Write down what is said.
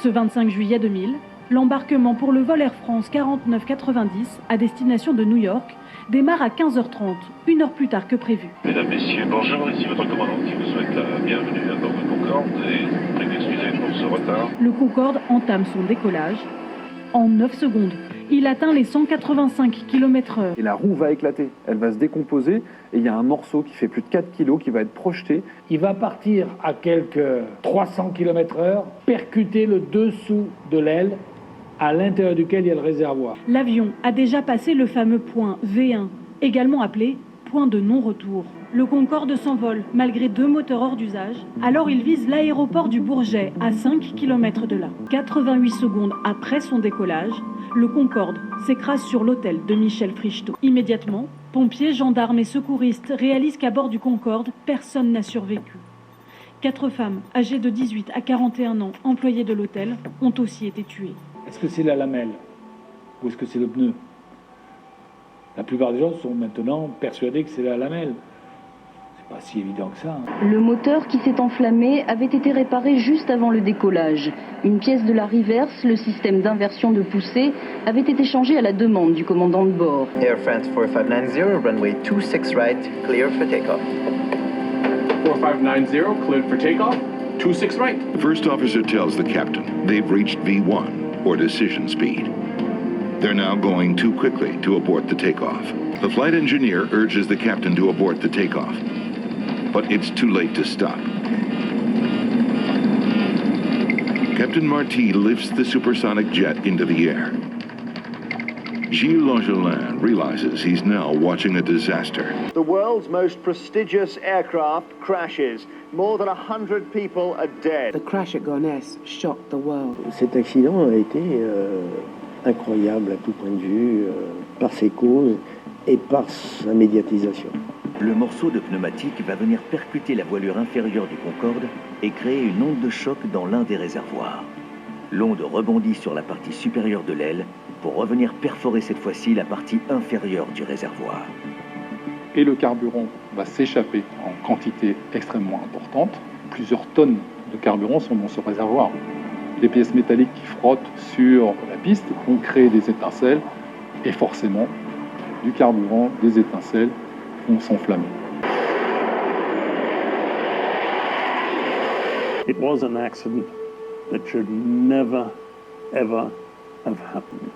Ce 25 juillet 2000, l'embarquement pour le vol Air France 4990 à destination de New York démarre à 15h30, une heure plus tard que prévu. Mesdames, Messieurs, bonjour, ici votre commandant qui vous souhaite la bienvenue à bord du Concorde et prie d'excuser pour ce retard. Le Concorde entame son décollage. En 9 secondes, il atteint les 185 km/h. Et la roue va éclater, elle va se décomposer et il y a un morceau qui fait plus de 4 kg qui va être projeté. Il va partir à quelques 300 km/h, percuter le dessous de l'aile à l'intérieur duquel il y a le réservoir. L'avion a déjà passé le fameux point V1, également appelé point de non-retour. Le Concorde s'envole malgré 2 moteurs hors d'usage. Alors il vise l'aéroport du Bourget, à 5 km de là. 88 secondes après son décollage, le Concorde s'écrase sur l'hôtel de Michel Fricheteau. Immédiatement, pompiers, gendarmes et secouristes réalisent qu'à bord du Concorde, personne n'a survécu. 4 femmes âgées de 18 à 41 ans, employées de l'hôtel, ont aussi été tuées. Est-ce que c'est la lamelle ou est-ce que c'est le pneu? La plupart des gens sont maintenant persuadés que c'est la lamelle. C'est pas si évident que ça. Le moteur qui s'est enflammé avait été réparé juste avant le décollage. Une pièce de la reverse, le système d'inversion de poussée, avait été changé à la demande du commandant de bord. Air France 4590, runway 26 right, clear for takeoff. 4590, cleared for takeoff, 26 right. The first officer tells the captain they've reached V1, or decision speed. They're now going too quickly to abort the takeoff. The flight engineer urges the captain to abort the takeoff, but it's too late to stop. Captain Marty lifts the supersonic jet into the air. Gilles Longelin realizes he's now watching a disaster. The world's most prestigious aircraft crashes. More than 100 people are dead. The crash at Gonesse shocked the world. Cet accident a été incroyable à tout point de vue, par ses causes et par sa médiatisation. Le morceau de pneumatique va venir percuter la voilure inférieure du Concorde et créer une onde de choc dans l'un des réservoirs. L'onde rebondit sur la partie supérieure de l'aile pour revenir perforer cette fois-ci la partie inférieure du réservoir. Et le carburant va s'échapper en quantité extrêmement importante. Plusieurs tonnes de carburant sont dans ce réservoir. Les pièces métalliques qui frottent sur la piste vont créer des étincelles et forcément du carburant, des étincelles vont s'enflammer. It was an accident that should never, ever have happened.